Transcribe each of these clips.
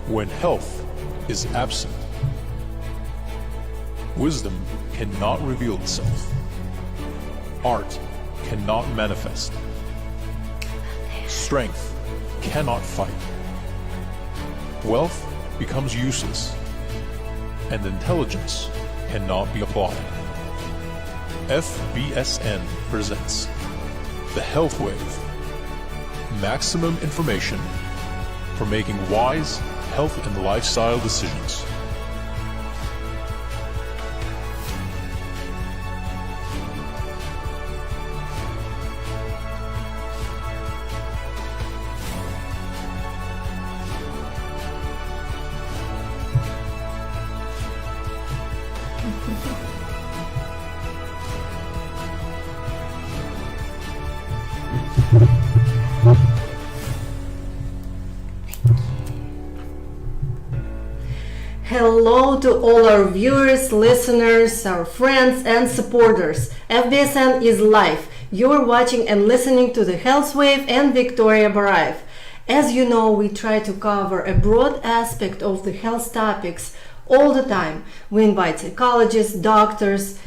when health is absent. Wisdom cannot reveal itself. Art cannot manifest. Strength cannot fight. Wealth becomes useless, and intelligence cannot be applied. FBSN presents The Health Wave. Maximum information for making wise health and lifestyle decisions. Hello to all our viewers, listeners, our friends and supporters. FBSN is live. You're watching and listening to the Health Wave and Victoria Barayev. As you know, we try to cover a broad aspect of the health topics all the time. We invite psychologists, doctors,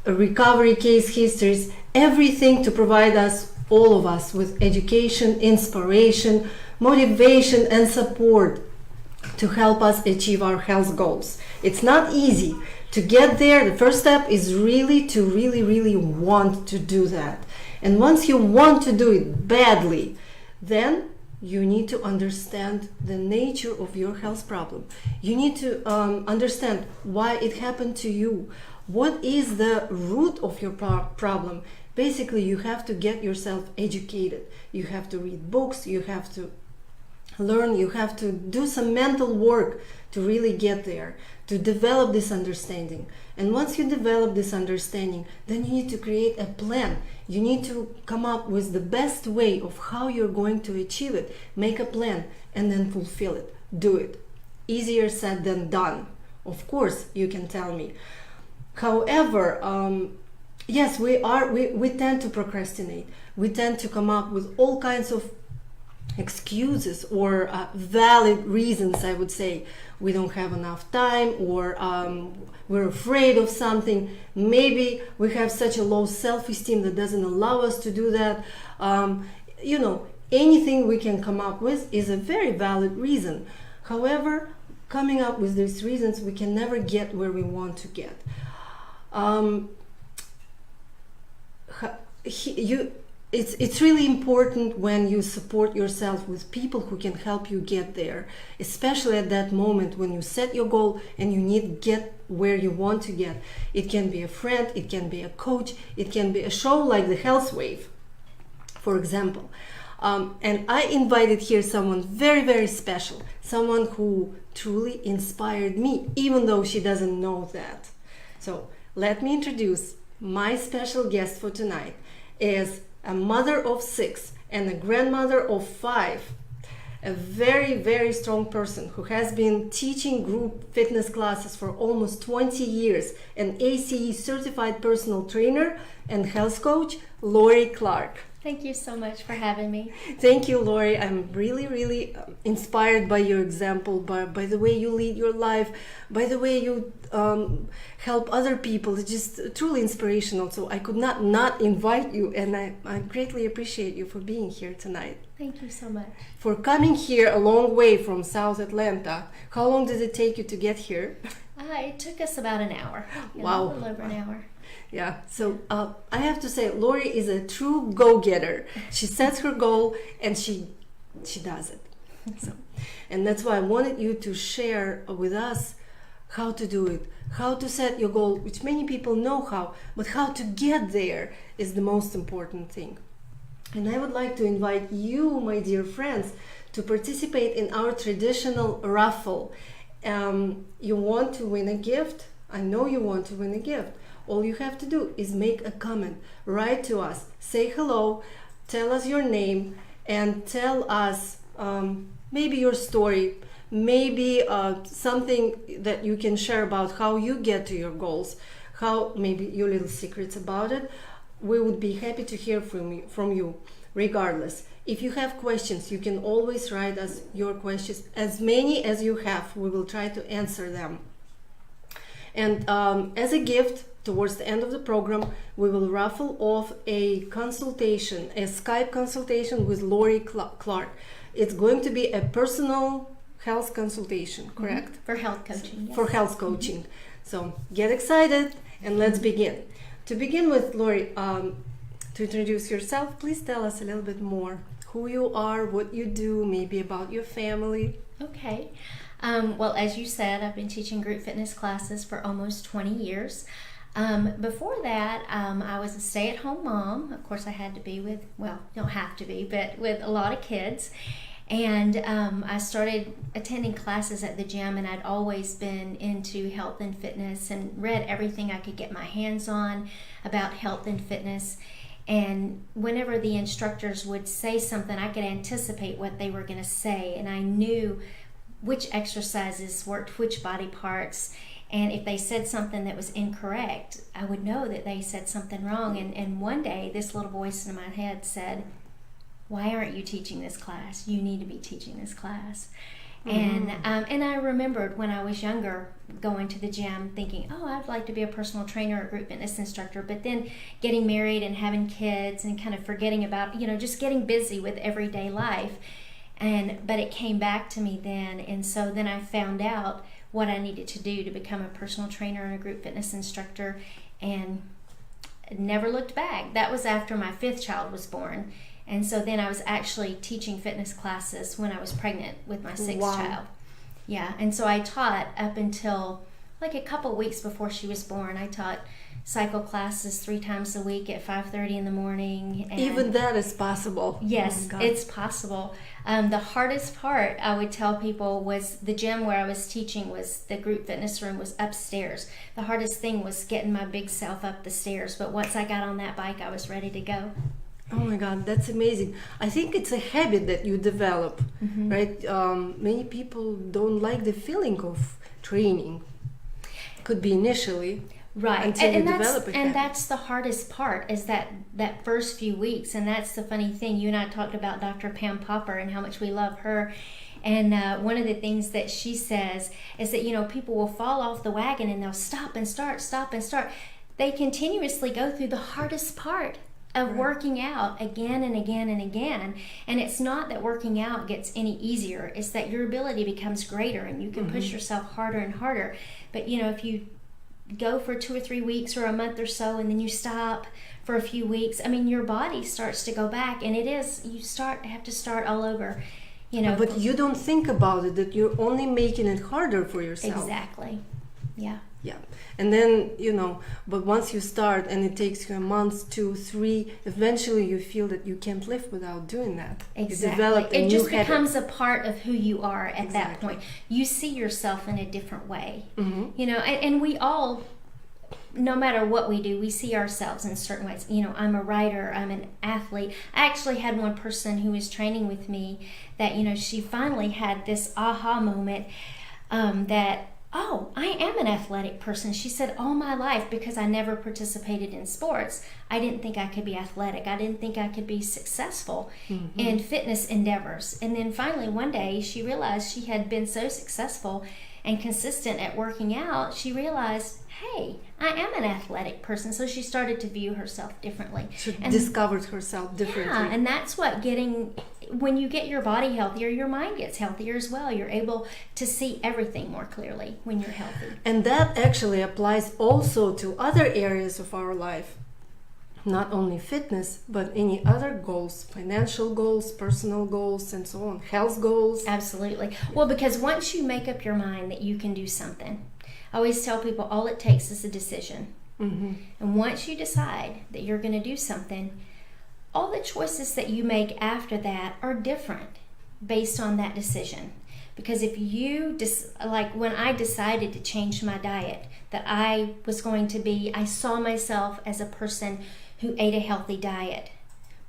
recovery case histories, everything to provide us, all of us, with education, inspiration, motivation and support to help us achieve our health goals. It's not easy to get there. The first step is really to really want to do that. And once you want to do it badly, then you need to understand the nature of your health problem. You need to understand why it happened to you. What is the root of your problem? Basically, you have to get yourself educated. You have to read books, you have to learn, you have to do some mental work to really get there, to develop this understanding. And once you develop this understanding, then you need to create a plan. You need to come up with the best way of how you're going to achieve it. Make a plan and then fulfill it. Do it. Easier said than done. Of course, you can tell me. However, yes, we tend to procrastinate. We tend to come up with all kinds of excuses or valid reasons. I would say we don't have enough time, or we're afraid of something. Maybe we have such a low self-esteem that doesn't allow us to do that. Anything we can come up with is a very valid reason. However, coming up with these reasons, we can never get where we want to get. It's really important when you support yourself with people who can help you get there, especially at that moment when you set your goal and you need to get where you want to get. It can be a friend, it can be a coach, it can be a show like the Health Wave, for example. And I invited here someone very special, someone who truly inspired me, even though she doesn't know that. So let me introduce my special guest for tonight. Is a mother of 6 and a grandmother of 5, a very strong person who has been teaching group fitness classes for almost 20 years, an ACE certified personal trainer and health coach, Lori Clark. Thank you so much for having me. Thank you, Lori. I'm really inspired by your example, by the way you lead your life, by the way you help other people. It's just truly inspirational. So I could not invite you, and I greatly appreciate you for being here tonight. Thank you so much. For coming here a long way from South Atlanta. How long did it take you to get here? It took us about an hour. Wow. A little over an hour. Yeah, so I have to say, Lori is a true go-getter. She sets her goal and she does it. So, and that's why I wanted you to share with us how to do it, how to set your goal, which many people know how, but how to get there is the most important thing. And I would like to invite you, my dear friends, to participate in our traditional raffle. You want to win a gift? I know you want to win a gift. All you have to do is make a comment, write to us, say hello, tell us your name, and tell us maybe your story, maybe something that you can share about how you get to your goals, how maybe your little secrets about it, we would be happy to hear from you regardless. If you have questions, you can always write us your questions. As many as you have, we will try to answer them. And as a gift, towards the end of the program, we will raffle off a consultation, a Skype consultation with Lori Clark. It's going to be a personal health consultation, correct? For health coaching. Yes. For health coaching. So get excited and let's begin. To begin with, Lori, to introduce yourself, please tell us a little bit more who you are, what you do, maybe about your family. Okay. Well, as you said, I've been teaching group fitness classes for almost 20 years. Before that, I was a stay-at-home mom. Of course, I had to be with, well, you don't have to be, but with a lot of kids. And I started attending classes at the gym, and I'd always been into health and fitness and read everything I could get my hands on about health and fitness. And whenever the instructors would say something, I could anticipate what they were going to say, and I knew which exercises worked which body parts. And if they said something that was incorrect, I would know that they said something wrong. And one day, this little voice in my head said, "Why aren't you teaching this class? You need to be teaching this class." And I remembered when I was younger going to the gym thinking, oh, I'd like to be a personal trainer or group fitness instructor, but then getting married and having kids and kind of forgetting about, just getting busy with everyday life. But it came back to me then, and so then I found out what I needed to do to become a personal trainer and a group fitness instructor, and never looked back. That was after my 5th child was born. And so then I was actually teaching fitness classes when I was pregnant with my 6th child. Yeah, and so I taught up until like a couple weeks before she was born. I taught cycle classes 3 times a week at 5:30 in the morning. And even that is possible. Yes, it's possible. The hardest part, I would tell people, was the gym where I was teaching was the group fitness room was upstairs. The hardest thing was getting my big self up the stairs. But once I got on that bike, I was ready to go. Oh my God, that's amazing. I think it's a habit that you develop, right? Many people don't like the feeling of training. Could be initially. Right, until you develop a habit. And that's the hardest part, is that first few weeks. And that's the funny thing. You and I talked about Dr. Pam Popper and how much we love her. And one of the things that she says is that, people will fall off the wagon and they'll stop and start, stop and start. They continuously go through the hardest part of working out again and again and again. And it's not that working out gets any easier, it's that your ability becomes greater and you can push yourself harder and harder. But if you go for 2 or 3 weeks or a month or so and then you stop for a few weeks, your body starts to go back, and you have to start all over. But you don't think about it, that you're only making it harder for yourself. Exactly. Yeah. And then, but once you start and it takes you a month, 2, 3, eventually you feel that you can't live without doing that. Exactly. It just becomes a part of who you are at that point. You see yourself in a different way. And we all, no matter what we do, we see ourselves in certain ways. I'm a writer, I'm an athlete. I actually had one person who was training with me that, she finally had this aha moment that, oh, I am an athletic person. She said, all my life, because I never participated in sports, I didn't think I could be athletic. I didn't think I could be successful in fitness endeavors. And then finally one day she realized she had been so successful and consistent at working out, she realized, hey, I am an athletic person. So she started to view herself differently. She discovered herself differently. Yeah, and that's what when you get your body healthier, your mind gets healthier as well. You're able to see everything more clearly when you're healthy. And that actually applies also to other areas of our life. Not only fitness, but any other goals, financial goals, personal goals, and so on, health goals. Absolutely. Well, because once you make up your mind that you can do something, I always tell people all it takes is a decision. And once you decide that you're going to do something, all the choices that you make after that are different based on that decision. Because if you, like when I decided to change my diet, that I saw myself as a person who ate a healthy diet.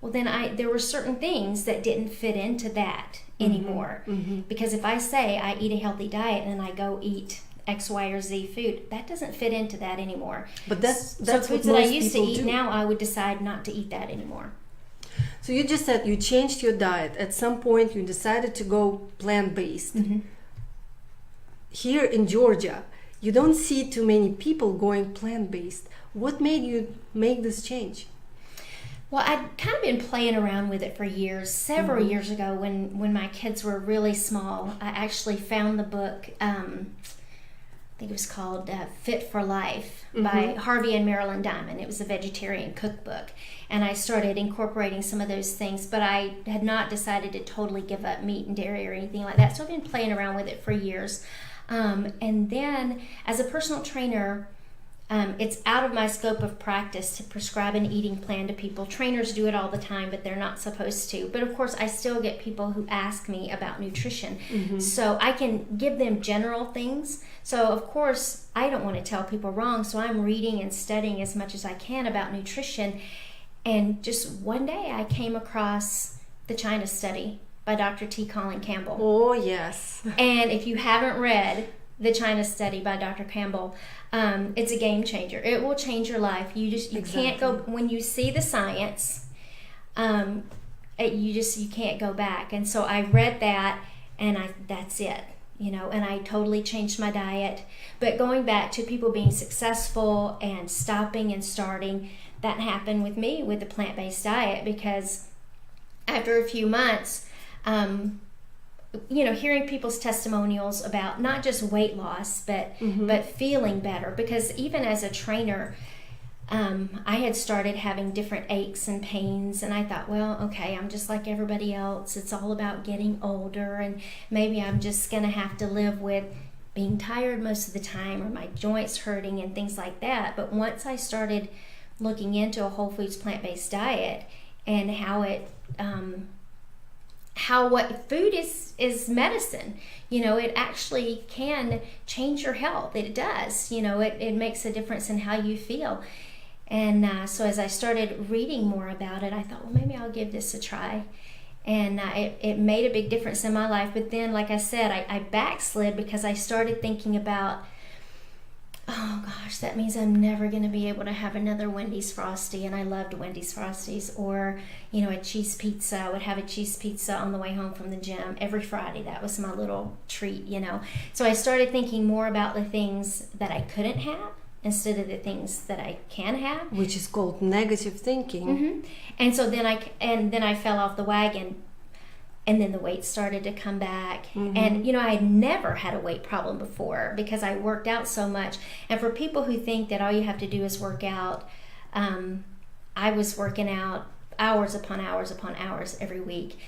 Well, then there were certain things that didn't fit into that anymore. Because if I say I eat a healthy diet and I go eat X, Y, or Z food. That doesn't fit into that anymore. But that's so what foods that I most used to people eat, do. now I would decide not to eat that anymore. So you just said you changed your diet. At some point, you decided to go plant-based. Here in Georgia, you don't see too many people going plant-based. What made you make this change? Well, I'd kind of been playing around with it for years. Several years ago, when my kids were really small, I actually found the book, I think it was called Fit for Life by Harvey and Marilyn Diamond. It was a vegetarian cookbook. And I started incorporating some of those things, but I had not decided to totally give up meat and dairy or anything like that. So I've been playing around with it for years. And then as a personal trainer, it's out of my scope of practice to prescribe an eating plan to people. Trainers do it all the time, but they're not supposed to. But of course, I still get people who ask me about nutrition. So I can give them general things. So of course, I don't want to tell people wrong. So I'm reading and studying as much as I can about nutrition. And just one day I came across the China study by Dr. T. Colin Campbell. Oh, yes. And if you haven't read the China study by Dr. Campbell, it's a game changer. It will change your life. You can't go, when you see the science, you can't go back. And so I read that, and that's it, and I totally changed my diet. But going back to people being successful and stopping and starting, that happened with me with the plant-based diet, because after a few months, hearing people's testimonials about not just weight loss, but feeling better. Because even as a trainer, I had started having different aches and pains, and I thought, well, okay, I'm just like everybody else. It's all about getting older, and maybe I'm just going to have to live with being tired most of the time, or my joints hurting and things like that. But once I started looking into a whole foods plant-based diet and what food is medicine, it actually can change your health. It does, it makes a difference in how you feel. And so as I started reading more about it, I thought, well, maybe I'll give this a try. And it made a big difference in my life. But then, like I said, I backslid because I started thinking about, oh gosh, that means I'm never going to be able to have another Wendy's Frosty. And I loved Wendy's Frosties. Or, a cheese pizza. I would have a cheese pizza on the way home from the gym every Friday. That was my little treat, So I started thinking more about the things that I couldn't have instead of the things that I can have. Which is called negative thinking. And so then I fell off the wagon. And then the weight started to come back. And, I had never had a weight problem before because I worked out so much. And for people who think that all you have to do is work out, I was working out hours upon hours upon hours every week.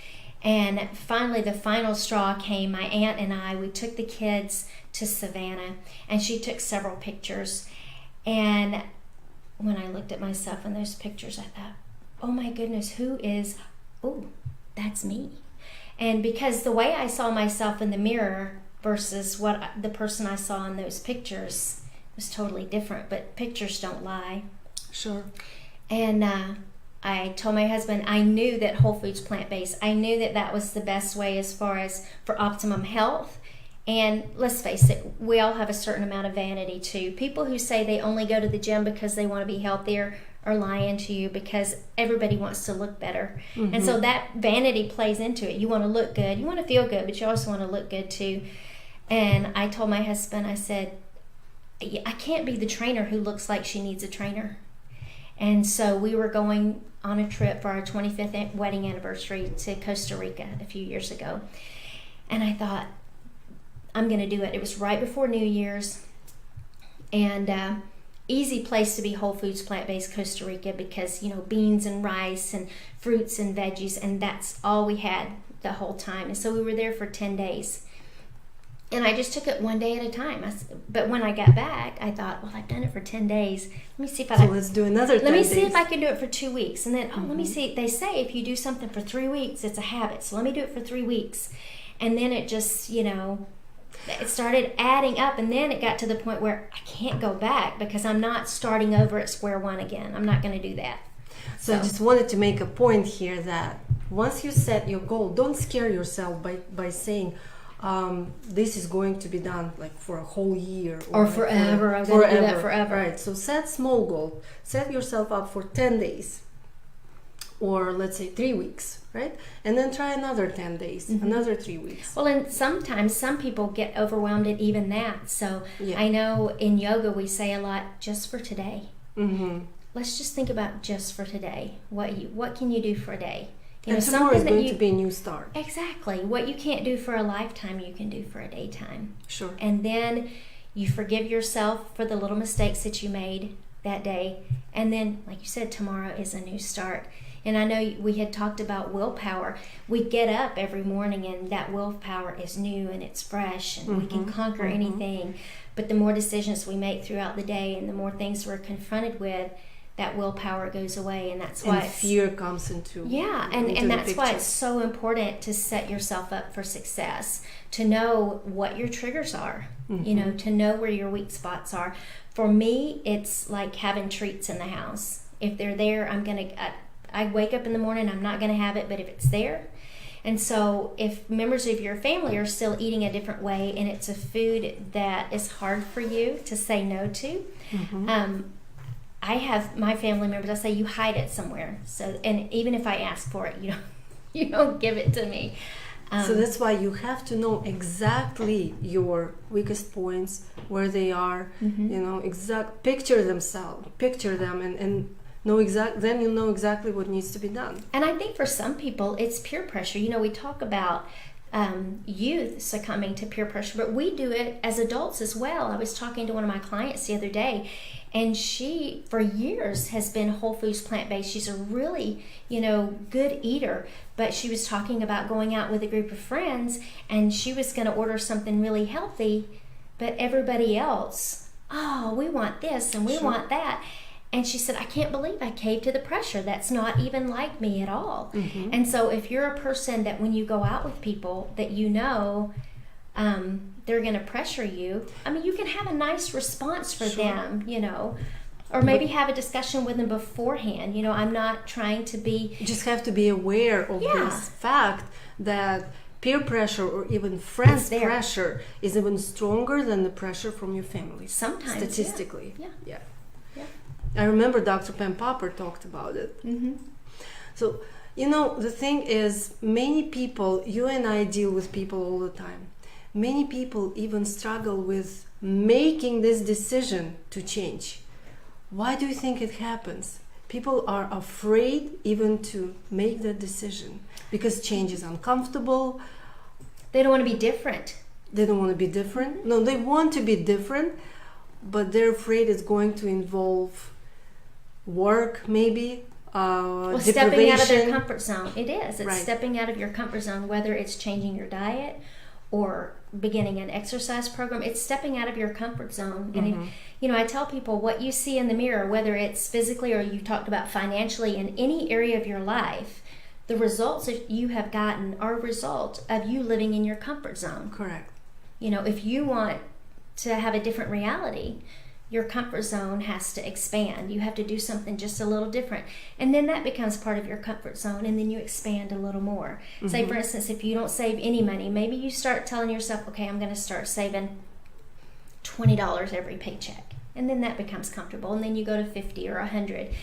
And finally, the final straw came. My aunt and we took the kids to Savannah, and she took several pictures. And when I looked at myself in those pictures, I thought, oh my goodness, that's me. And because the way I saw myself in the mirror versus what the person I saw in those pictures was totally different. But pictures don't lie. Sure. And I told my husband I knew that whole foods plant-based, I knew that was the best way as far as for optimum health. And let's face it, we all have a certain amount of vanity too. People who say they only go to the gym because they want to be healthier are lying to you, because everybody wants to look better. And so that vanity plays into it. You want to look good, you want to feel good, but you also want to look good too. And I told my husband, I said, I can't be the trainer who looks like she needs a trainer. And so we were going on a trip for our 25th wedding anniversary to Costa Rica a few years ago. And I thought, I'm going to do it. It was right before New Year's. And easy place to be whole foods plant-based Costa Rica, because beans and rice and fruits and veggies, and that's all we had the whole time. And so we were there for 10 days. And I just took it one day at a time. But when I got back, I thought, well, I've done it for 10 days. Let me see if let's do another 10 Let me days. see if I can do it for 2 weeks. And then, let me see. They say if you do something for 3 weeks, it's a habit. So let me do it for 3 weeks. And then it just, it started adding up. And then it got to the point where I can't go back because I'm not starting over at square one again. I'm not going to do that. So I just wanted to make a point here that once you set your goal, don't scare yourself by saying, this is going to be done like for a whole year Or forever. I'm going to do that forever. Right. So set small goal. Set yourself up for 10 days, or let's say 3 weeks, right? And then try another 10 days, another 3 weeks. Well, and sometimes some people get overwhelmed at even that. So Yeah. I know in yoga we say a lot, just for today. Mm-hmm. Let's just think about just for today. What can you do for a day? You And know, tomorrow is something that going to be a new start. Exactly. What you can't do for a lifetime, you can do for a daytime. Sure. And then you forgive yourself for the little mistakes that you made that day. And then, like you said, tomorrow is a new start. And I know we had talked about willpower. We get up every morning and that willpower is new and it's fresh and we can conquer anything. But the more decisions we make throughout the day and the more things we're confronted with, that willpower goes away, and that's why fear comes into and that's why picture. it's so important to set yourself up for success, to know what your triggers are, you know, to know where your weak spots are. For me, it's like having treats in the house. If they're there, I wake up in the morning, I'm not gonna have it, but if it's there. And so if members of your family are still eating a different way and it's a food that is hard for you to say no to, I have my family members, I say, you hide it somewhere. So, and even if I ask for it, you don't give it to me. So that's why you have to know exactly your weakest points, where they are, you know, picture them and know then you know exactly what needs to be done. And I think for some people, it's peer pressure. You know, we talk about youth succumbing to peer pressure, but we do it as adults as well. I was talking to one of my clients the other day, and she, for years, has been whole foods plant-based. She's a really, good eater, but she was talking about going out with a group of friends, and she was going to order something really healthy, but everybody else, we want this and we want that. And she said, I can't believe I caved to the pressure. That's not even like me at all. And so if you're a person that when you go out with people that they're going to pressure you, you can have a nice response for them, or maybe have a discussion with them beforehand. I'm not trying to be... You just have to be aware of this fact that peer pressure or even friends pressure is even stronger than the pressure from your family. Sometimes, statistically. Yeah. I remember Dr. Pam Popper talked about it. So, the thing is, many people, you and I deal with people all the time. Many people even struggle with making this decision to change. Why do you think it happens? People are afraid even to make that decision because change is uncomfortable. They don't want to be different. They don't want to be different. No, they want to be different, but they're afraid it's going to involve work, maybe, stepping out of their comfort zone. It is. It's right. Stepping out of your comfort zone, whether it's changing your diet or beginning an exercise program. It's stepping out of your comfort zone. And I tell people, what you see in the mirror, whether it's physically or you talked about financially, in any area of your life, the results that you have gotten are a result of you living in your comfort zone. Correct. If you want to have a different reality, your comfort zone has to expand. You have to do something just a little different. And then that becomes part of your comfort zone, and then you expand a little more. Say, for instance, if you don't save any money, maybe you start telling yourself, okay, I'm going to start saving $20 every paycheck. And then that becomes comfortable. And then you go to 50 or 100.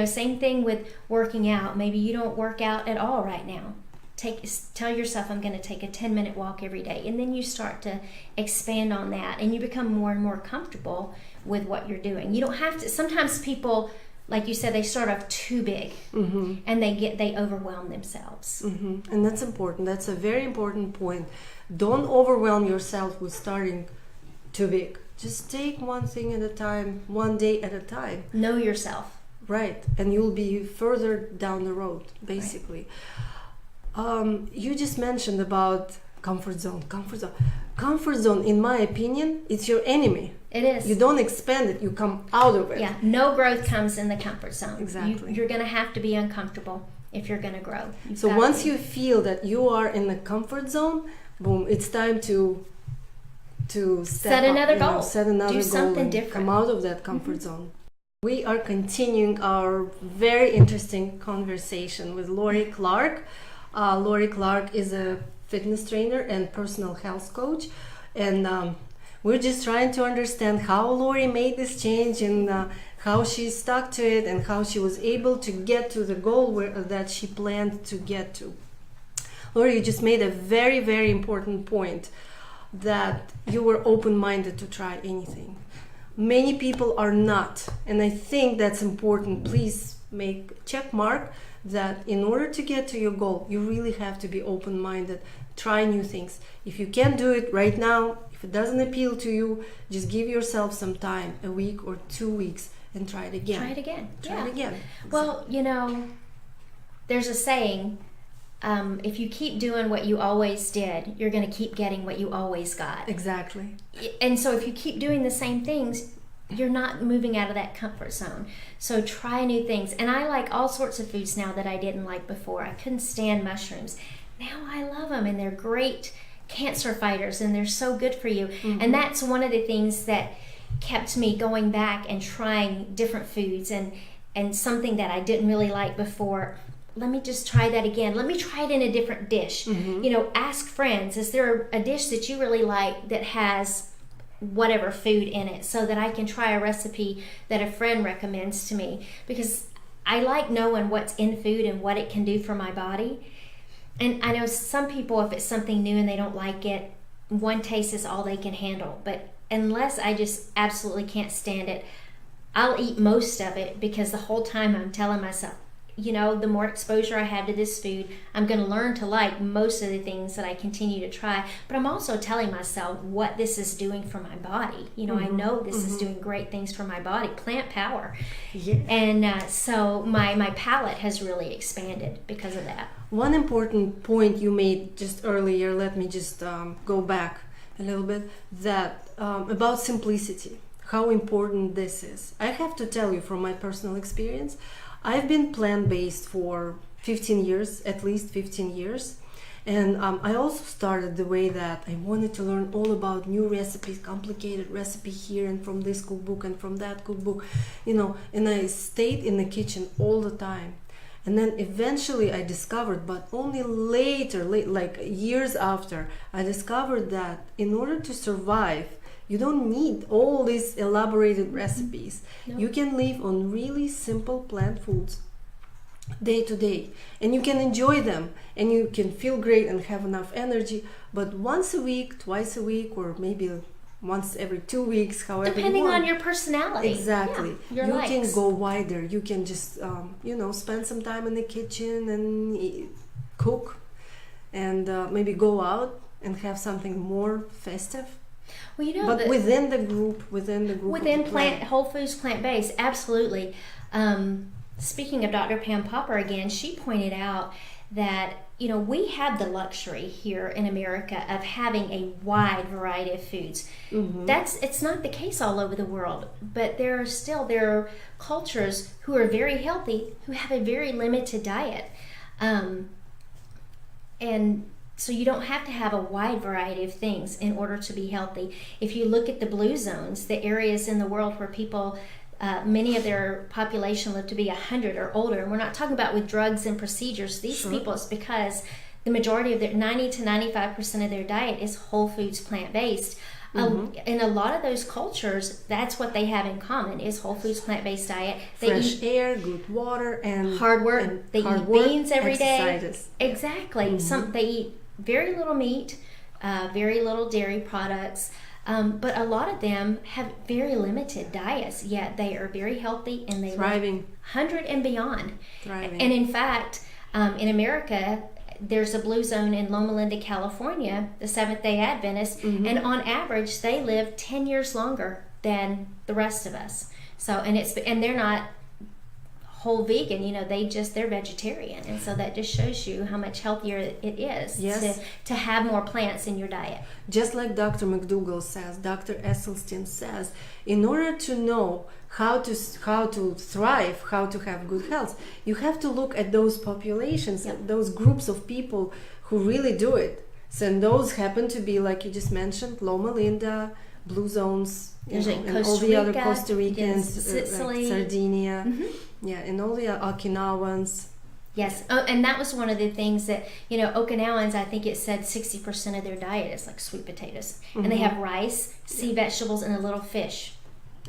Same thing with working out. Maybe you don't work out at all right now. Tell yourself, I'm going to take a 10-minute walk every day. And then you start to expand on that, and you become more and more comfortable with what you're doing. You don't have to. Sometimes people, like you said, they start off too big, and they overwhelm themselves. And that's important. That's a very important point. Don't overwhelm yourself with starting too big. Just take one thing at a time, one day at a time. Know yourself. Right. And you'll be further down the road, basically. Right. You just mentioned about comfort zone. Comfort zone, in my opinion, it's your enemy. It is. You don't expand it, you come out of it. Yeah, no growth comes in the comfort zone. Exactly. You're going to have to be uncomfortable if you're going to grow. So once you feel that you are in the comfort zone, boom, it's time to set another goal. Set another goal. Do something and different. Come out of that comfort zone. We are continuing our very interesting conversation with Lori Clark. Lori Clark is a fitness trainer and personal health coach, and we're just trying to understand how Lori made this change and how she stuck to it and how she was able to get to the goal that she planned to get to. Lori, you just made a very, very important point, that you were open-minded to try anything. Many people are not, and I think that's important. Please make check mark that in order to get to your goal, you really have to be open-minded, try new things. If you can't do it right now, if it doesn't appeal to you, just give yourself some time, a week or 2 weeks, and try it again. Try it again. Try it again. Well, there's a saying, if you keep doing what you always did, you're going to keep getting what you always got. Exactly. And so if you keep doing the same things, you're not moving out of that comfort zone. So try new things. And I like all sorts of foods now that I didn't like before. I couldn't stand mushrooms. Now I love them, and they're great cancer fighters, and they're so good for you. Mm-hmm. And that's one of the things that kept me going back and trying different foods, and something that I didn't really like before. Let me just try that again. Let me try it in a different dish. Mm-hmm. Ask friends, is there a dish that you really like that has whatever food in it, so that I can try a recipe that a friend recommends to me, because I like knowing what's in food and what it can do for my body. And I know some people, if it's something new and they don't like it, one taste is all they can handle. But unless I just absolutely can't stand it, I'll eat most of it, because the whole time I'm telling myself, the more exposure I have to this food, I'm going to learn to like most of the things that I continue to try. But I'm also telling myself what this is doing for my body. I know this is doing great things for my body, plant power. Yeah. And so my palate has really expanded because of that. One important point you made just earlier, let me just go back a little bit, that about simplicity, how important this is. I have to tell you from my personal experience, I've been plant-based for 15 years, at least 15 years. And I also started the way that I wanted to learn all about new recipes, complicated recipe here and from this cookbook and from that cookbook, and I stayed in the kitchen all the time. And then eventually I discovered, but only later, like years after, I discovered that in order to survive, you don't need all these elaborated recipes. No. You can live on really simple plant foods day to day, and you can enjoy them, and you can feel great and have enough energy. But once a week, twice a week, or maybe once every 2 weeks, however depending you want. on your personality. Exactly. Yeah, you likes. Can go wider. You can just spend some time in the kitchen and cook, and maybe go out and have something more festive. Well, but within the group within Whole Foods plant-based, absolutely. Speaking of Dr. Pam Popper again, she pointed out that we have the luxury here in America of having a wide variety of foods. Mm-hmm. It's not the case all over the world, but there are cultures who are very healthy who have a very limited diet, and so you don't have to have a wide variety of things in order to be healthy. If you look at the blue zones, the areas in the world where people, many of their population live to be 100 or older, and we're not talking about with drugs and procedures. These people, it's because the majority of their 90 to 95% of their diet is whole foods plant-based. In a lot of those cultures, that's what they have in common, is whole foods plant-based diet. They fresh air, good water, and hard work. They eat beans every day. Exactly. Mm-hmm. They eat very little meat, very little dairy products, but a lot of them have very limited diets, yet they are very healthy and they thriving, 100 and beyond. Thriving. And in fact, in America, there's a blue zone in Loma Linda, California, the Seventh-day Adventists, and on average, they live 10 years longer than the rest of us. So, and they're not whole vegan, they're vegetarian, and so that just shows you how much healthier it is to have more plants in your diet. Just like Dr. McDougall says, Dr. Esselstyn says, in order to know how to thrive, how to have good health, you have to look at those populations, those groups of people who really do it. So, and those happen to be, like you just mentioned, Loma Linda, blue zones, and all the other Costa Ricans, Sicily, Sardinia, and all the Okinawans, Yes, and that was one of the things that, Okinawans, I think it said 60% of their diet is like sweet potatoes. And they have rice, sea vegetables, and a little fish.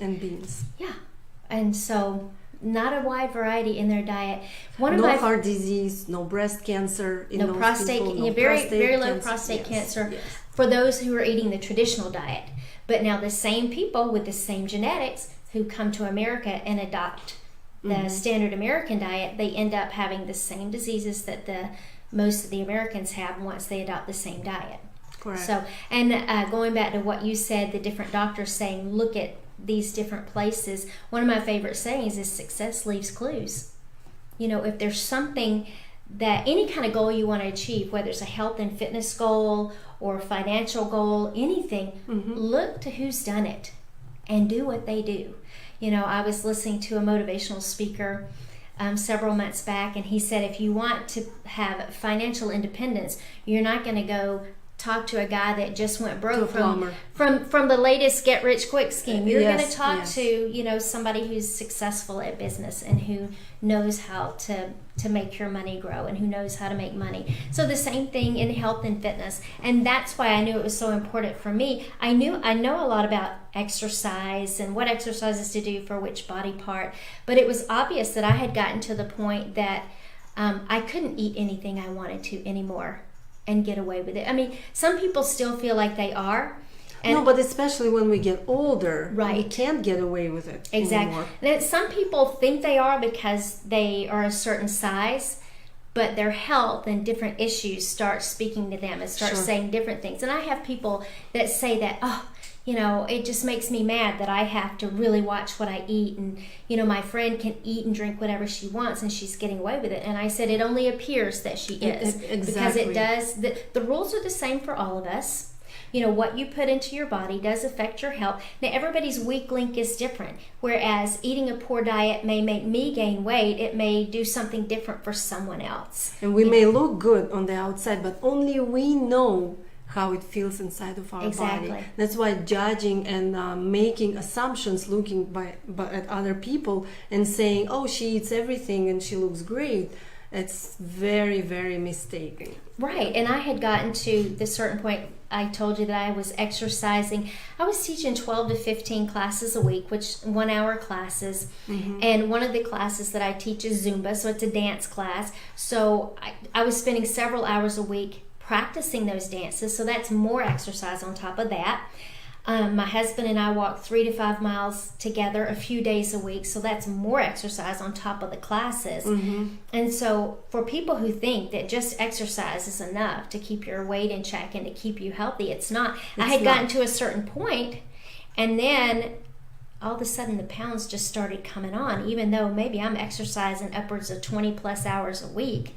And beans. Yeah. And so, not a wide variety in their diet. No heart disease, no breast cancer. In no those prostate, people, no very low cancer. prostate cancer Yes. for those who are eating the traditional diet. But now the same people with the same genetics who come to America and adopt the standard American diet, they end up having the same diseases that most of the Americans have once they adopt the same diet. Correct. So, and going back to what you said, the different doctors saying, look at these different places. One of my favorite sayings is success leaves clues. If there's something that any kind of goal you want to achieve, whether it's a health and fitness goal or a financial goal, anything, look to who's done it and do what they do. I was listening to a motivational speaker several months back, and he said if you want to have financial independence, you're not going to go talk to a guy that just went broke from the latest get rich quick scheme. You're going to talk to somebody who's successful at business and who knows how to make your money grow and who knows how to make money. So the same thing in health and fitness, and that's why I knew it was so important for me. I know a lot about exercise and what exercises to do for which body part, but it was obvious that I had gotten to the point that I couldn't eat anything I wanted to anymore and get away with it. I mean, some people still feel like they are. No, but especially when we get older, right, we can't get away with it anymore. And some people think they are because they are a certain size, but their health and different issues start speaking to them and start saying different things. And I have people that say that, it just makes me mad that I have to really watch what I eat. And, my friend can eat and drink whatever she wants and she's getting away with it. And I said, it only appears that she is. Exactly. Because it does. The rules are the same for all of us. What you put into your body does affect your health. Now, everybody's weak link is different. Whereas eating a poor diet may make me gain weight, it may do something different for someone else. And we may look good on the outside, but only we know how it feels inside of our body. That's why judging and making assumptions, looking at other people and saying, oh, she eats everything and she looks great, it's very, very mistaken. Right. And I had gotten to this certain point. I told you that I was exercising. I was teaching 12 to 15 classes a week, which 1 hour classes. And one of the classes that I teach is Zumba, so it's a dance class. So I was spending several hours a week practicing those dances, so that's more exercise on top of that. My husband and I walk 3 to 5 miles together a few days a week, so that's more exercise on top of the classes. And so for people who think that just exercise is enough to keep your weight in check and to keep you healthy, it's not. I had gotten to a certain point, and then all of a sudden the pounds just started coming on, even though maybe I'm exercising upwards of 20 plus hours a week,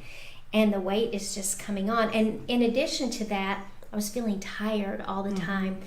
and the weight is just coming on. And in addition to that, I was feeling tired all the time.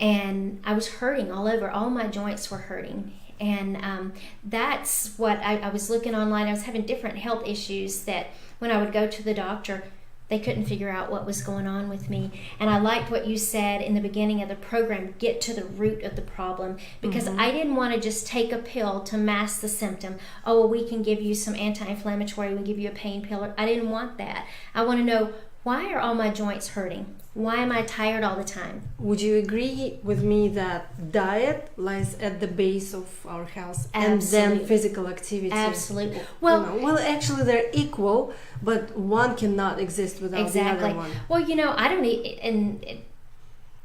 And I was hurting all over. All my joints were hurting. And that's what I was looking online. I was having different health issues that when I would go to the doctor, they couldn't figure out what was going on with me. And I liked what you said in the beginning of the program, get to the root of the problem. Because I didn't want to just take a pill to mask the symptom. Oh, well, we can give you some anti-inflammatory, we'll give you a pain pill. I didn't want that. I want to know, why are all my joints hurting? Why am I tired all the time? Would you agree with me that diet lies at the base of our health? Absolutely. And then physical activity? Absolutely. Well, actually they're equal, but one cannot exist without the other one. Well, I don't eat, and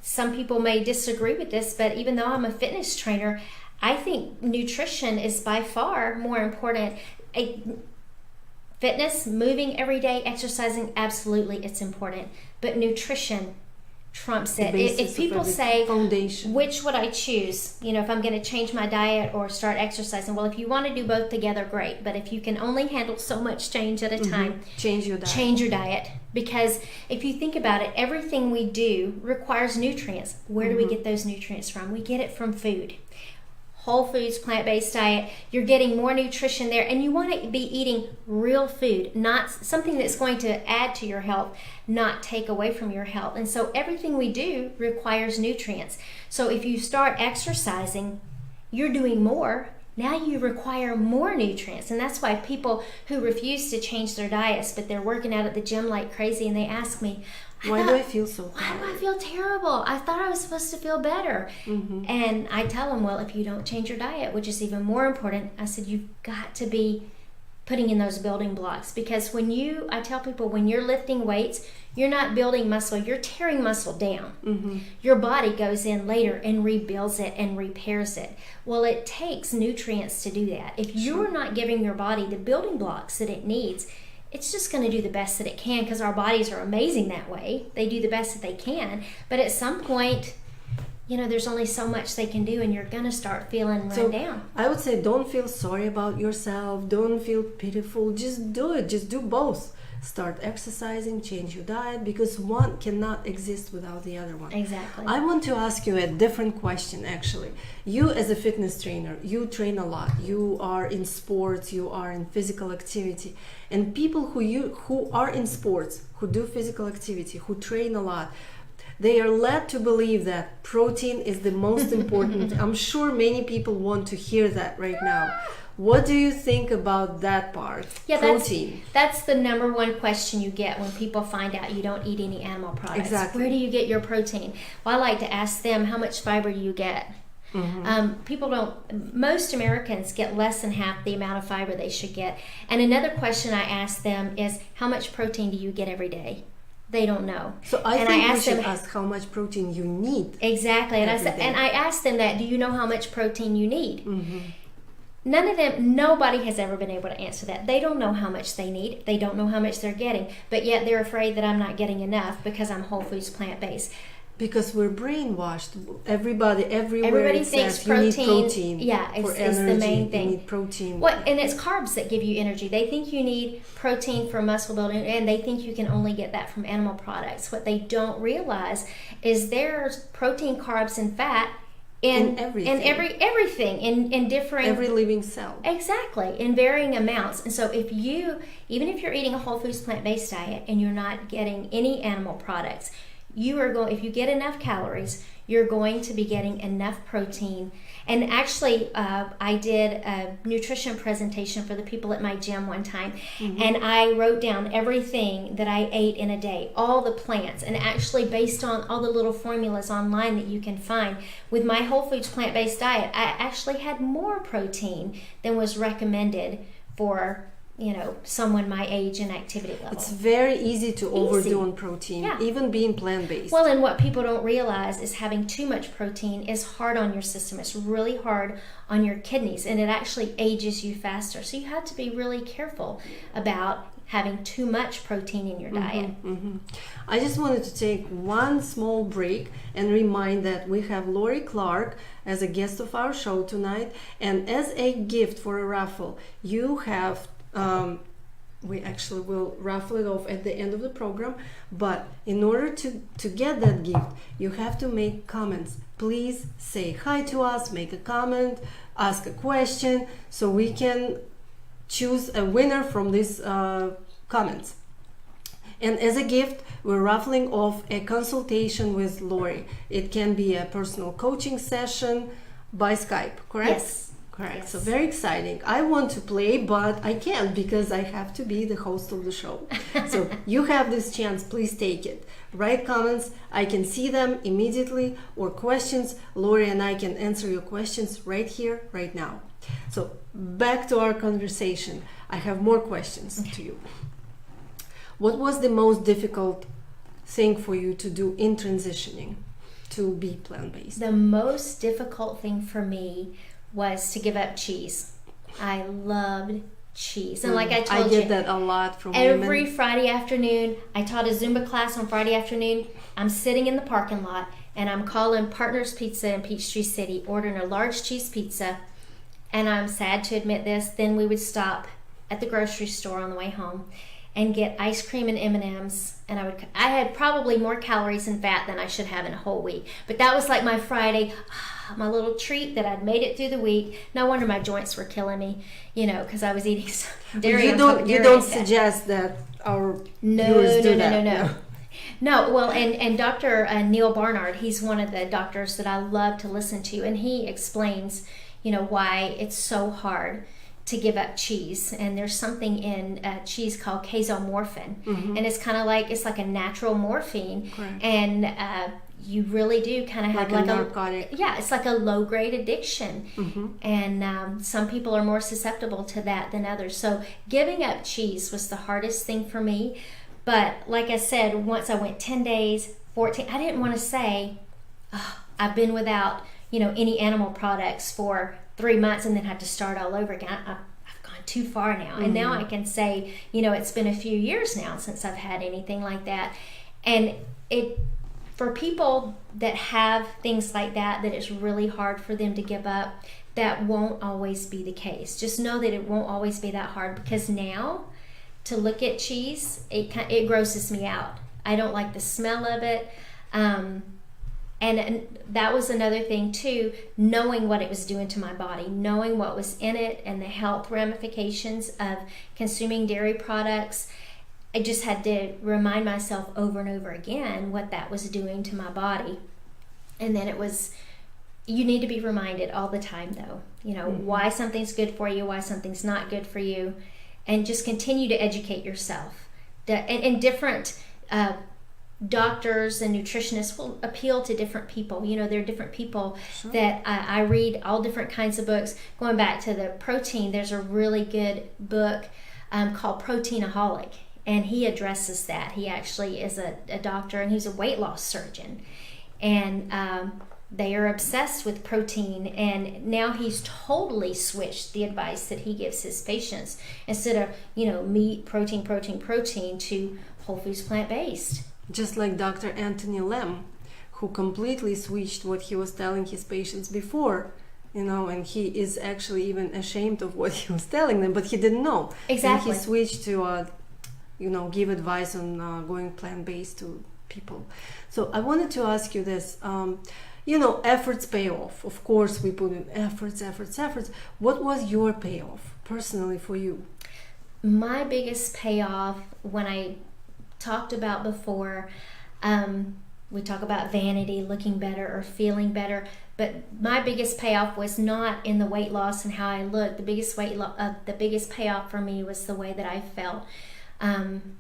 some people may disagree with this, but even though I'm a fitness trainer, I think nutrition is by far more important. Fitness, moving every day, exercising, absolutely, it's important. But nutrition trumps it. If people say, foundation, which would I choose? If I'm going to change my diet or start exercising. Well, if you want to do both together, great. But if you can only handle so much change at a time, change your diet. Change your diet. Because if you think about it, everything we do requires nutrients. Where do we get those nutrients from? We get it from food. Whole foods, plant-based diet, you're getting more nutrition there, and you want to be eating real food, not something that's going to add to your health, not take away from your health. And so everything we do requires nutrients. So if you start exercising, you're doing more now you require more nutrients. And that's why people who refuse to change their diets, but they're working out at the gym like crazy, and they ask me, why do I feel so why tired? do I feel terrible? I thought I was supposed to feel better. And I tell them, well, if you don't change your diet, which is even more important, I said, you've got to be putting in those building blocks. Because I tell people, when you're lifting weights, you're not building muscle, you're tearing muscle down. Your body goes in later and rebuilds it and repairs it. Well, it takes nutrients to do that. If you're not giving your body the building blocks that it needs, it's just going to do the best that it can, because our bodies are amazing that way. They do the best that they can. But at some point, there's only so much they can do, and you're going to start feeling run down. I would say, don't feel sorry about yourself. Don't feel pitiful. Just do it. Just do both. Start exercising, change your diet, because one cannot exist without the other one. Exactly. I want to ask you a different question, actually. You, as a fitness trainer, you train a lot. You are in sports, you are in physical activity. And people who are in sports, who do physical activity, who train a lot, they are led to believe that protein is the most important. I'm sure many people want to hear that right now. What do you think about that part? Yeah, protein. That's the number one question you get when people find out you don't eat any animal products. Exactly. Where do you get your protein? Well, I like to ask them, how much fiber do you get? Most Americans get less than half the amount of fiber they should get. And another question I ask them is, how much protein do you get every day? They don't know. So I think we should ask how much protein you need. Exactly. And I asked them that, do you know how much protein you need? Nobody has ever been able to answer that. They don't know how much they need. They don't know how much they're getting. But yet they're afraid that I'm not getting enough because I'm whole foods plant-based. Because we're brainwashed. Everybody thinks says you need protein. Yeah, for it's energy. the main thing. You need protein. And it's carbs that give you energy. They think you need protein for muscle building, and they think you can only get that from animal products. What they don't realize is there's protein, carbs, and fat in everything, in different, every living cell. Exactly, in varying amounts. And so even if you're eating a whole foods plant-based diet and you're not getting any animal products, if you get enough calories, you're going to be getting enough protein. And actually, I did a nutrition presentation for the people at my gym one time, and I wrote down everything that I ate in a day, all the plants, and actually based on all the little formulas online that you can find. With my whole foods plant-based diet, I actually had more protein than was recommended for someone my age and activity level. It's very easy to overdo on protein, even being plant-based. Well, and what people don't realize is having too much protein is hard on your system. It's really hard on your kidneys, and it actually ages you faster. So you have to be really careful about having too much protein in your diet. I just wanted to take one small break and remind that we have Lori Clark as a guest of our show tonight, and as a gift for a raffle, you have we actually will raffle it off at the end of the program, but in order to get that gift, you have to make comments. Please say hi to us, make a comment, ask a question, so we can choose a winner from these comments. And as a gift, we're raffling off a consultation with Lori. It can be a personal coaching session by Skype, correct? Yes. Correct. Yes. So very exciting. I want to play, but I can't because I have to be the host of the show. So you have this chance. Please take it. Write comments. I can see them immediately, or questions. Lori and I can answer your questions right here, right now. So back to our conversation. I have more questions to you. What was the most difficult thing for you to do in transitioning to be plant-based? The most difficult thing for me was to give up cheese. I loved cheese. And like I told you, I did that a lot from every women. Friday afternoon. I taught a Zumba class on Friday afternoon. I'm sitting in the parking lot and I'm calling Partners Pizza in Peachtree City, ordering a large cheese pizza. And I'm sad to admit this, then we would stop at the grocery store on the way home and get ice cream and M&Ms, and I had probably more calories and fat than I should have in a whole week. But that was like my Friday, my little treat that I'd made it through the week. No wonder my joints were killing me, because I was eating some dairy. You don't suggest that our viewers do that. No, well, and Dr. Neil Barnard, he's one of the doctors that I love to listen to, and he explains, why it's so hard to give up cheese. And there's something in cheese called casomorphin, and it's like a natural morphine. Correct. And you really do kind of have like a narcotic. It's like a low grade addiction. And some people are more susceptible to that than others. So giving up cheese was the hardest thing for me. But like I said, once I went 10 days, 14, I didn't want to say, oh, I've been without any animal products for 3 months and then have to start all over again. I've gone too far now. And now I can say, it's been a few years now since I've had anything like that. And for people that have things like that it's really hard for them to give up, that won't always be the case. Just know that it won't always be that hard, because now to look at cheese, it grosses me out. I don't like the smell of it. And that was another thing too, knowing what it was doing to my body, knowing what was in it and the health ramifications of consuming dairy products. I just had to remind myself over and over again what that was doing to my body. And then you need to be reminded all the time though, why something's good for you, why something's not good for you, and just continue to educate yourself. And different doctors and nutritionists will appeal to different people. There are different people that I read all different kinds of books. Going back to the protein, there's a really good book called Proteinaholic, and he addresses that. He actually is a doctor, and he's a weight loss surgeon, and they are obsessed with protein, and now he's totally switched the advice that he gives his patients. Instead of meat, protein to whole foods, plant-based. Just like Dr. Anthony Lem, who completely switched what he was telling his patients before, and he is actually even ashamed of what he was telling them, but he didn't know. Exactly. And he switched to, give advice on going plant-based to people. So I wanted to ask you this. Efforts pay off. Of course, we put in efforts. What was your payoff personally for you? My biggest payoff, when I talked about before, we talk about vanity, looking better or feeling better, but my biggest payoff was not in the weight loss and how I looked. The biggest payoff for me was the way that I felt,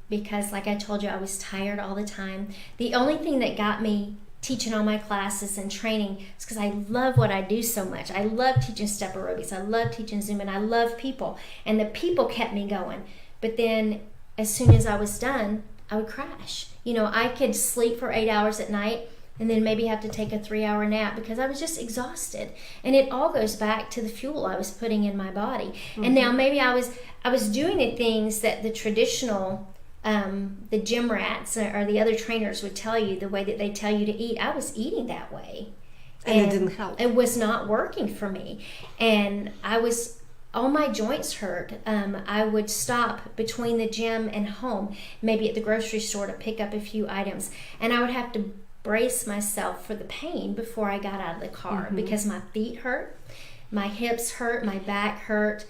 because like I told you, I was tired all the time. The only thing that got me teaching all my classes and training is because I love what I do so much. I love teaching step aerobics, I love teaching Zoom, and I love people, and the people kept me going. But then as soon as I was done, I would crash. I could sleep for 8 hours at night and then maybe have to take a 3-hour nap because I was just exhausted. And it all goes back to the fuel I was putting in my body. And now maybe I was doing the things that the traditional the gym rats or the other trainers would tell you, the way that they tell you to eat. I was eating that way. And it didn't help. It was not working for me. And all my joints hurt. I would stop between the gym and home, maybe at the grocery store to pick up a few items. And I would have to brace myself for the pain before I got out of the car because my feet hurt, my hips hurt, my back hurt.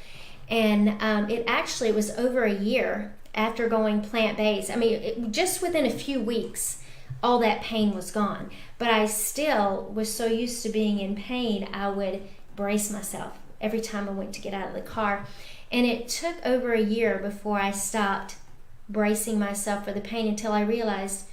And it was over a year after going plant-based. I mean, just within a few weeks, all that pain was gone. But I still was so used to being in pain, I would brace myself every time I went to get out of the car. And it took over a year before I stopped bracing myself for the pain, until I realized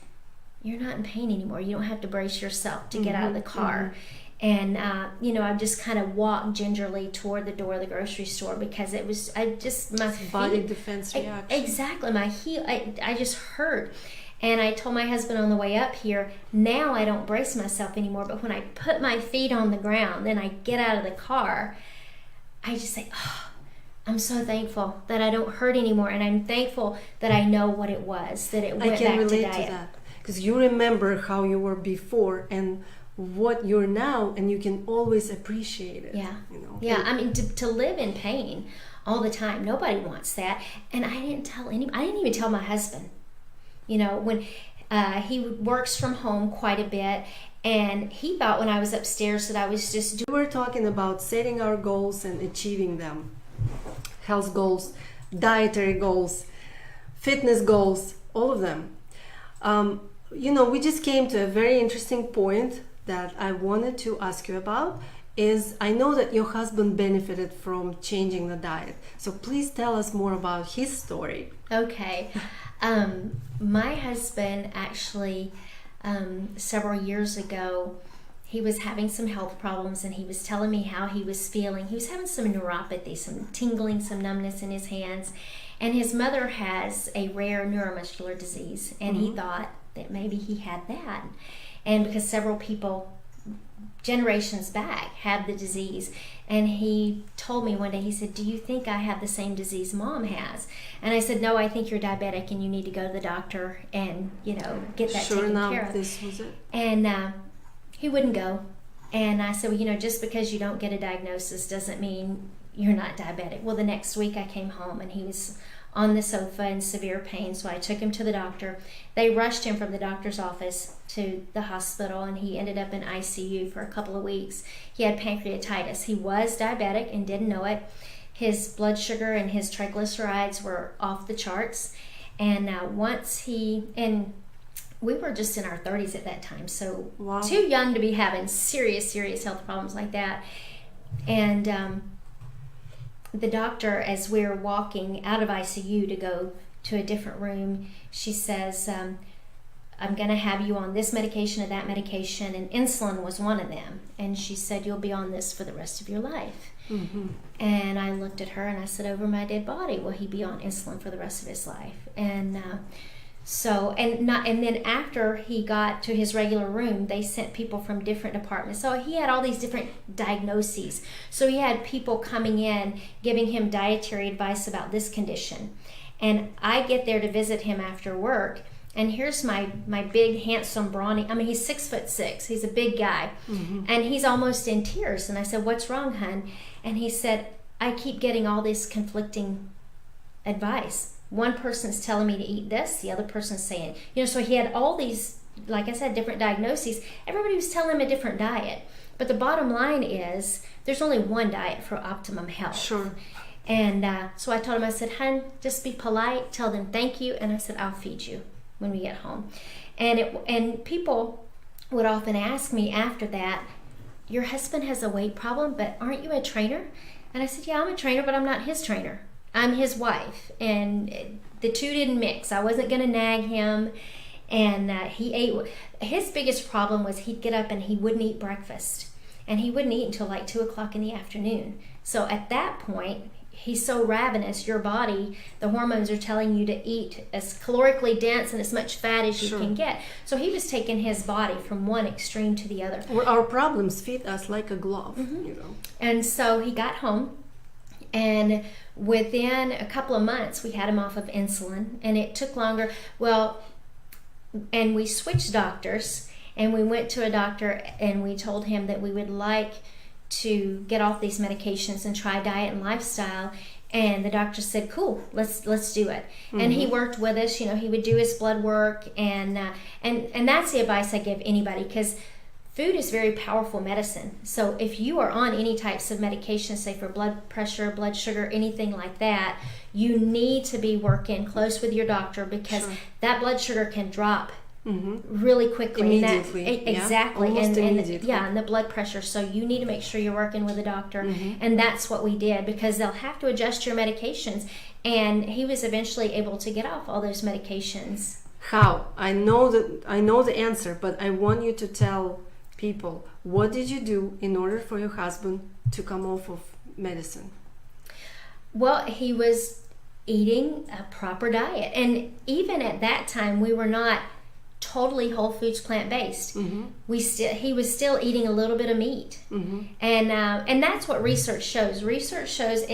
you're not in pain anymore. You don't have to brace yourself to get out of the car. And, I just kind of walked gingerly toward the door of the grocery store because my body defense reaction. Exactly. My heel, I just hurt. And I told my husband on the way up here, now I don't brace myself anymore, but when I put my feet on the ground, then I get out of the car, I just say, oh, I'm so thankful that I don't hurt anymore. And I'm thankful that I know what it was, that it went back to diet. I can relate to that because you remember how you were before and what you're now, and you can always appreciate it. Yeah. Yeah. I mean, to live in pain all the time, nobody wants that. And I didn't tell anybody. I didn't even tell my husband. When he works from home quite a bit, and he thought when I was upstairs that I was just We were talking about setting our goals and achieving them. Health goals, dietary goals, fitness goals, all of them. We just came to a very interesting point that I wanted to ask you about, is I know that your husband benefited from changing the diet. So please tell us more about his story. Okay. My husband actually, several years ago, he was having some health problems, and he was telling me how he was feeling. He was having some neuropathy, some tingling, some numbness in his hands. And his mother has a rare neuromuscular disease, and he thought that maybe he had that. And because several people generations back had the disease, and he told me one day, he said, "Do you think I have the same disease Mom has?" And I said, "No, I think you're diabetic and you need to go to the doctor and, get that taken care of." This was it. And he wouldn't go. And I said, "Well, just because you don't get a diagnosis doesn't mean you're not diabetic." Well, the next week I came home and he was on the sofa in severe pain, so I took him to the doctor. They rushed him from the doctor's office to the hospital, and he ended up in ICU for a couple of weeks. He had pancreatitis. He was diabetic and didn't know it. His blood sugar and his triglycerides were off the charts. And and we were just in our 30s at that time, so too young to be having serious health problems like that. And the doctor, as we're walking out of ICU to go to a different room, she says, "I'm going to have you on this medication or that medication," and insulin was one of them. And she said, "You'll be on this for the rest of your life." And I looked at her and I said, "Over my dead body, will he be on insulin for the rest of his life?" And then after he got to his regular room, they sent people from different departments. So he had all these different diagnoses. So he had people coming in giving him dietary advice about this condition. And I get there to visit him after work, and here's my big, handsome, brawny, he's 6'6", he's a big guy, and he's almost in tears. And I said, "What's wrong, hon?" And he said, "I keep getting all this conflicting advice. One person's telling me to eat this, the other person's saying," so he had all these, like I said, different diagnoses. Everybody was telling him a different diet. But the bottom line is, there's only one diet for optimum health. Sure. And so I told him, I said, "Hun, just be polite, tell them thank you," and I said, "I'll feed you when we get home." And people would often ask me after that, "Your husband has a weight problem, but aren't you a trainer?" And I said, "Yeah, I'm a trainer, but I'm not his trainer. I'm his wife." And the two didn't mix. I wasn't going to nag him. And he ate. His biggest problem was he'd get up and he wouldn't eat breakfast. And he wouldn't eat until like 2 o'clock in the afternoon. So at that point, he's so ravenous, your body, the hormones are telling you to eat as calorically dense and as much fat as you can get. So he was taking his body from one extreme to the other. Our problems fit us like a glove, And so he got home, and within a couple of months, we had him off of insulin, and it took longer. And we switched doctors, and we went to a doctor, and we told him that we would like to get off these medications and try diet and lifestyle. And the doctor said, "Cool, let's do it." And he worked with us. He would do his blood work, and that's the advice I give anybody, because food is very powerful medicine. So if you are on any types of medication, say for blood pressure, blood sugar, anything like that, you need to be working close with your doctor, because that blood sugar can drop really quickly. Immediately. Exactly. Almost immediately. And the blood pressure. So you need to make sure you're working with a doctor. And that's what we did, because they'll have to adjust your medications. And he was eventually able to get off all those medications. How? I know the answer, but I want you to tell people, what did you do in order for your husband to come off of medicine? Well, he was eating a proper diet. And even at that time, we were not totally whole foods, plant-based. He was still eating a little bit of meat. And that's what research shows. Research shows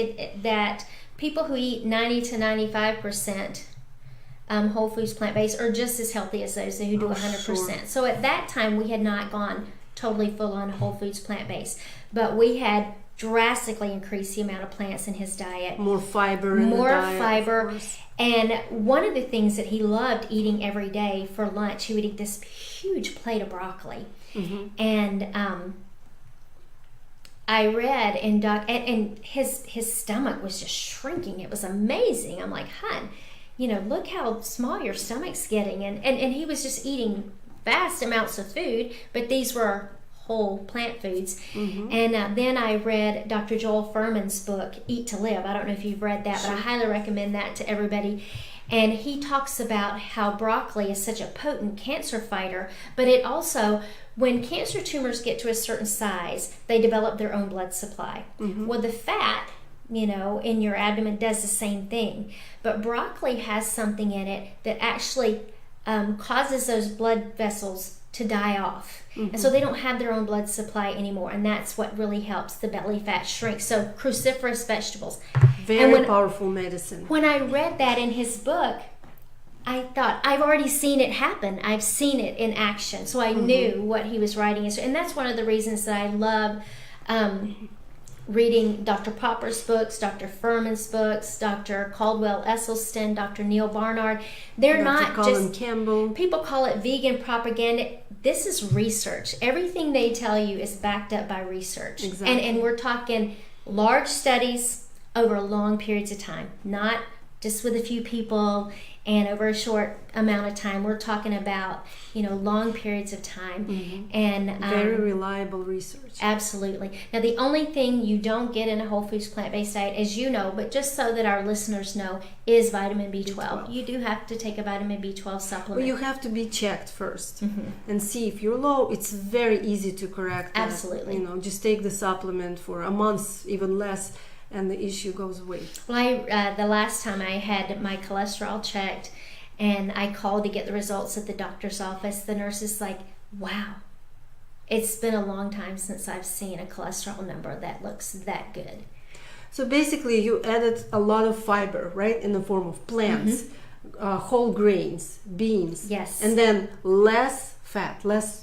that people who eat 90 to 95% whole foods, plant-based are just as healthy as those who do 100%. So at that time, we had not gone totally full on whole foods, plant-based, but we had drastically increased the amount of plants in his diet. More fiber in the diet, and one of the things that he loved eating every day for lunch, he would eat this huge plate of broccoli. And I read and his stomach was just shrinking. It was amazing. I'm like, "Hun, look how small your stomach's getting." And he was just eating vast amounts of food, but these were whole plant foods. And then I read Dr. Joel Fuhrman's book, Eat to Live. I don't know if you've read that, but I highly recommend that to everybody. And he talks about how broccoli is such a potent cancer fighter, but it also, when cancer tumors get to a certain size, they develop their own blood supply. Well, the fat, in your abdomen does the same thing. But broccoli has something in it that actually causes those blood vessels to die off. And so they don't have their own blood supply anymore. And that's what really helps the belly fat shrink. So cruciferous vegetables. Very powerful medicine. When I read that in his book, I thought, I've already seen it happen. I've seen it in action. So I knew what he was writing. And that's one of the reasons that I love reading Dr. Popper's books, Dr. Fuhrman's books, Dr. Caldwell Esselstyn, Dr. Neil Barnard. They're not Colin just Campbell. People call it vegan propaganda. This is research. Everything they tell you is backed up by research. Exactly. And we're talking large studies over long periods of time, not just with a few people and over a short amount of time. We're talking about, long periods of time. And very reliable research. Absolutely. Now, the only thing you don't get in a whole foods plant-based diet, as you know, but just so that our listeners know, is vitamin B12. You do have to take a vitamin B12 supplement. Well, you have to be checked first and see if you're low. It's very easy to correct that. Absolutely. Just take the supplement for a month, even less, and the issue goes away. Well, the last time I had my cholesterol checked and I called to get the results at the doctor's office, the nurse is like, wow, it's been a long time since I've seen a cholesterol number that looks that good. So basically you added a lot of fiber, right, in the form of plants, whole grains, beans. Yes. And then less fat,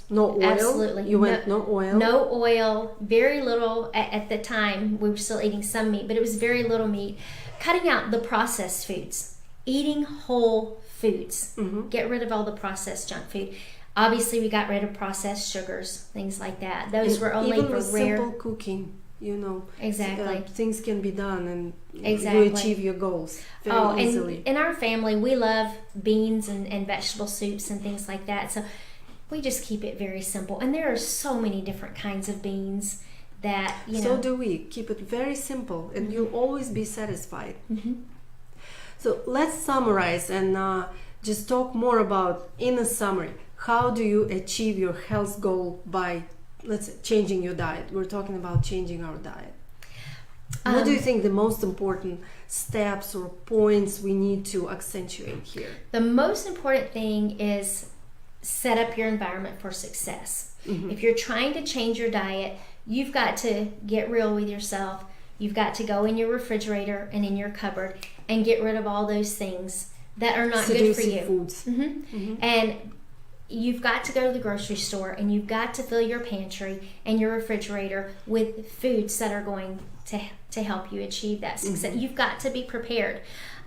no oil. Absolutely. You went no oil. No oil, very little. At the time, we were still eating some meat, but it was very little meat. Cutting out the processed foods. Eating whole foods. Get rid of all the processed junk food. Obviously, we got rid of processed sugars, things like that. Those were only even for with rare. simple cooking, Exactly. Things can be done, and Exactly. you achieve your goals very easily. And in our family, we love beans and vegetable soups and things like that. So we just keep it very simple. And there are so many different kinds of beans that, So do we. Keep it very simple, and you'll always be satisfied. So let's summarize and just talk more about, in a summary, how do you achieve your health goal by, let's say, changing your diet. We're talking about changing our diet. What do you think the most important steps or points we need to accentuate here? The most important thing is set up your environment for success. If you're trying to change your diet, you've got to get real with yourself. You've got to go in your refrigerator and in your cupboard and get rid of all those things that are not good for you. Foods. And you've got to go to the grocery store and you've got to fill your pantry and your refrigerator with foods that are going to help you achieve that success. You've got to be prepared.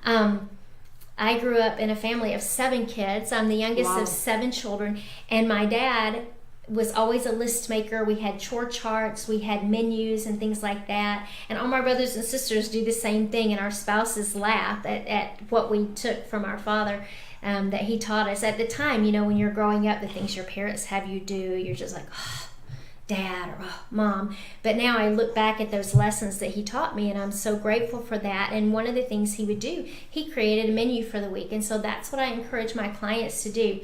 I grew up in a family of 7 kids. I'm the youngest of 7 children, and my dad was always a list maker. We had chore charts, we had menus and things like that. And all my brothers and sisters do the same thing, and our spouses laugh at what we took from our father that he taught us. At the time, when you're growing up, the things your parents have you do, you're just like, oh, Dad, or oh, Mom. But now I look back at those lessons that he taught me, and I'm so grateful for that. And one of the things he would do, he created a menu for the week. And so that's what I encourage my clients to do.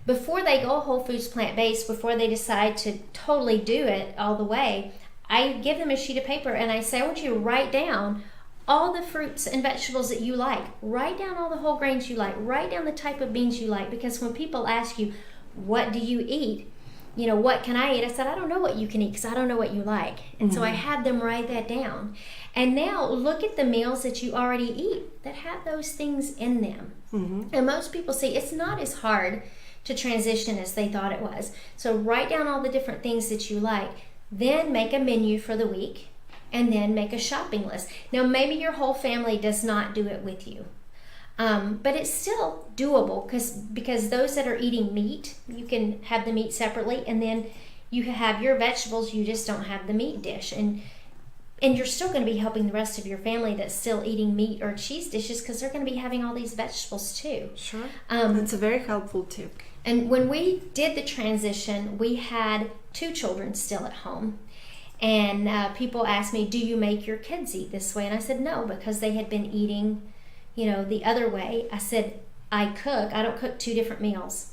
Before they go whole foods plant-based, before they decide to totally do it all the way, I give them a sheet of paper and I say, I want you to write down all the fruits and vegetables that you like. Write down all the whole grains you like. Write down the type of beans you like. Because when people ask you, what do you eat? What can I eat? I said, I don't know what you can eat because I don't know what you like. And so I had them write that down. And now look at the meals that you already eat that have those things in them. And most people say it's not as hard to transition as they thought it was. So write down all the different things that you like. Then make a menu for the week. And then make a shopping list. Now maybe your whole family does not do it with you. But it's still doable because those that are eating meat, you can have the meat separately, and then you have your vegetables, you just don't have the meat dish. And you're still going to be helping the rest of your family that's still eating meat or cheese dishes because they're going to be having all these vegetables too. Sure. That's a very helpful tip. And when we did the transition, we had 2 children still at home. And people asked me, do you make your kids eat this way? And I said, no, because they had been eating, the other way. I said, I cook. I don't cook 2 different meals.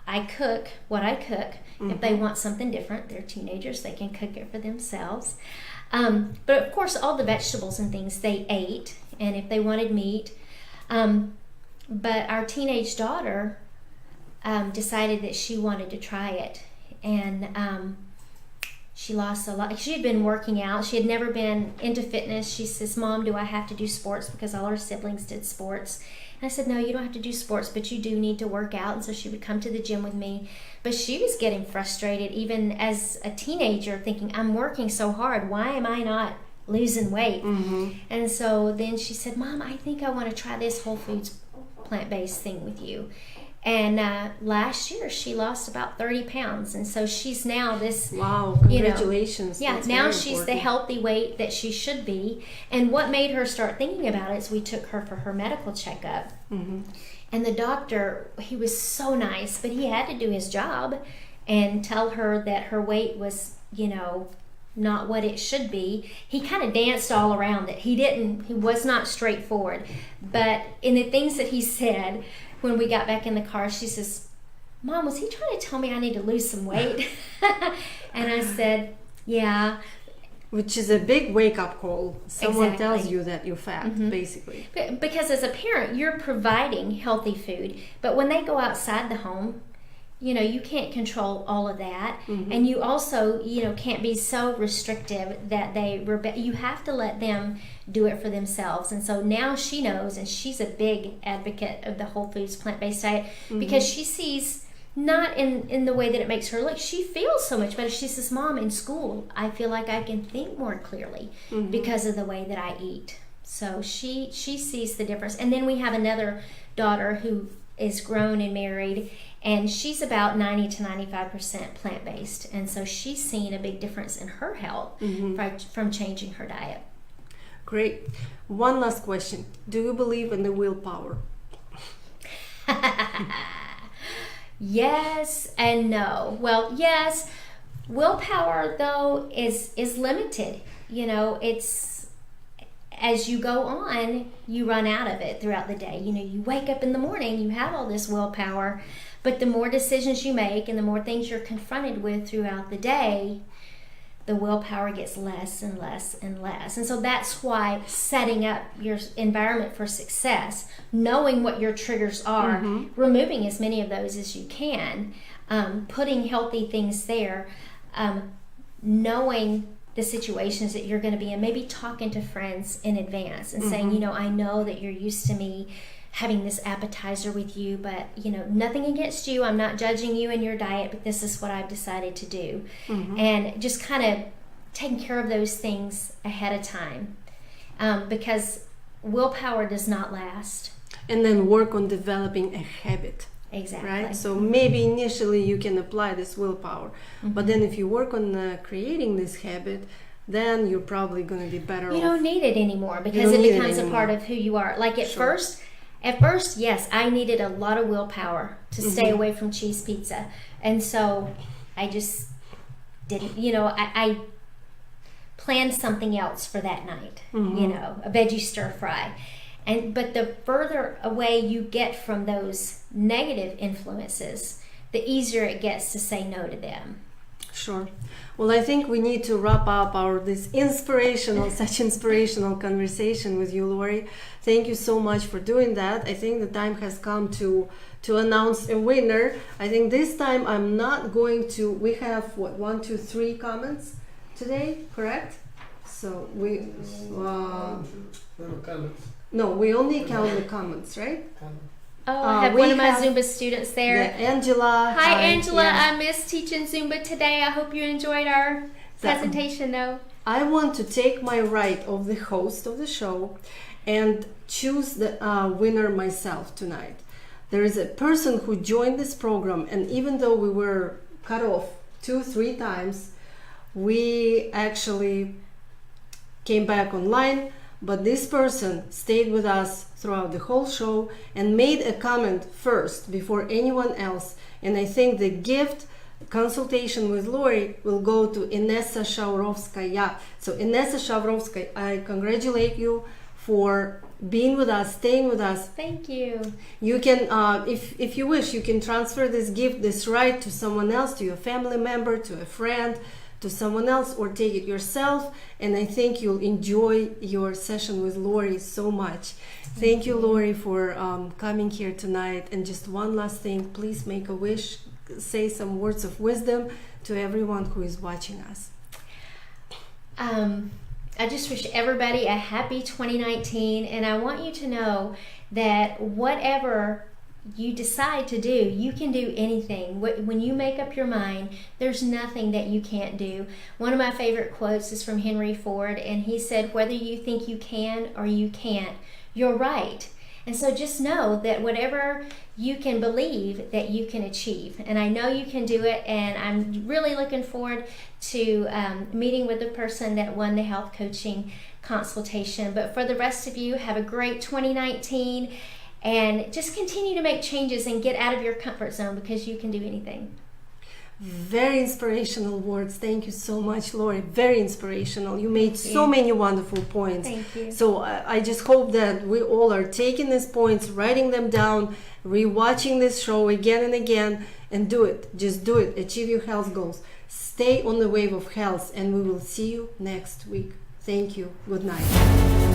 I cook what I cook. If they want something different, they're teenagers, they can cook it for themselves. But of course, all the vegetables and things they ate, and if they wanted meat. But our teenage daughter decided that she wanted to try it. And she lost a lot. She had been working out. She had never been into fitness. She says, Mom, do I have to do sports? Because all her siblings did sports. And I said, no, you don't have to do sports, but you do need to work out. And so she would come to the gym with me. But she was getting frustrated even as a teenager, thinking, I'm working so hard. Why am I not losing weight? And so then she said, Mom, I think I want to try this whole foods plant-based thing with you. And last year she lost about 30 pounds. And so she's now this... Wow, congratulations. Yeah, That's now very she's the important. healthy weight that she should be. And what made her start thinking about it is we took her for her medical checkup. And the doctor, he was so nice, but he had to do his job and tell her that her weight was, not what it should be. He kind of danced all around it. He was not straightforward. But in the things that he said, when we got back in the car, she says, Mom, was he trying to tell me I need to lose some weight? And I said, yeah. Which is a big wake-up call. Someone tells Exactly. you that you're fat, basically. Because as a parent, you're providing healthy food. But when they go outside the home, you can't control all of that. And you also, can't be so restrictive that you have to let them do it for themselves. And so now she knows, and she's a big advocate of the whole foods plant-based diet because she sees, not in the way that it makes her look, she feels so much better. She says, Mom, in school, I feel like I can think more clearly because of the way that I eat. So she sees the difference. And then we have another daughter who is grown and married, and she's about 90 to 95% plant-based. And so she's seen a big difference in her health from changing her diet. Great. One last question. Do you believe in the willpower? Yes and no. Well, yes. Willpower, though, is limited. It's as you go on, you run out of it throughout the day. You wake up in the morning, you have all this willpower, but the more decisions you make and the more things you're confronted with throughout the day, the willpower gets less and less and less. And so that's why setting up your environment for success, knowing what your triggers are, removing as many of those as you can, putting healthy things there, knowing the situations that you're going to be in, maybe talking to friends in advance and saying, I know that you're used to me having this appetizer with you, but nothing against you. I'm not judging you and your diet, but this is what I've decided to do. And just kind of taking care of those things ahead of time, because willpower does not last. And then work on developing a habit. Exactly. Right? So maybe initially you can apply this willpower, but then if you work on creating this habit, then you're probably going to be better You off. don't need it anymore because don't it need it becomes a anymore. part of who you are. Like at Sure. first, yes, I needed a lot of willpower to stay away from cheese pizza. And so I just didn't, I planned something else for that night, a veggie stir fry. But the further away you get from those negative influences, the easier it gets to say no to them. Sure. Well, I think we need to wrap up this such inspirational conversation with you, Lori. Thank you so much for doing that. I think the time has come to announce a winner. I think this time I'm not going to. We have 1, 2, 3 comments today, correct? So we. No, we only count the comments, right? Oh, I have we one of my have Zumba students there. Yeah, Angela. Hi, Angela. yeah. I missed teaching Zumba today. I hope you enjoyed our presentation, though. I want to take my right of the host of the show and choose the winner myself tonight. There is a person who joined this program, and even though we were cut off 2-3 times, we actually came back online, but this person stayed with us throughout the whole show and made a comment first before anyone else. And I think the gift consultation with Lori will go to Inessa Shaurovskaya. So Inessa Shaurovskaya, I congratulate you for being with us, staying with us. Thank you. You can, if you wish, you can transfer this gift, this right, to someone else, to your family member, to a friend, to someone else, or take it yourself. And I think you'll enjoy your session with Lori so much. Thank you, Lori, for coming here tonight. And just one last thing, please make a wish, say some words of wisdom to everyone who is watching us. I just wish everybody a happy 2019, and I want you to know that whatever you decide to do, you can do anything. When you make up your mind, there's nothing that you can't do. One of my favorite quotes is from Henry Ford, and he said, whether you think you can or you can't, you're right. And so just know that whatever you can believe, that you can achieve. And I know you can do it, and I'm really looking forward to meeting with the person that won the health coaching consultation. But for the rest of you, have a great 2019, and just continue to make changes and get out of your comfort zone, because you can do anything. Very inspirational words. Thank you so much, Lori. Very inspirational. You made so many wonderful points. Thank you. So I just hope that we all are taking these points, writing them down, rewatching this show again and again, and do it. Just do it. Achieve your health goals. Stay on the wave of health, and we will see you next week. Thank you. Good night.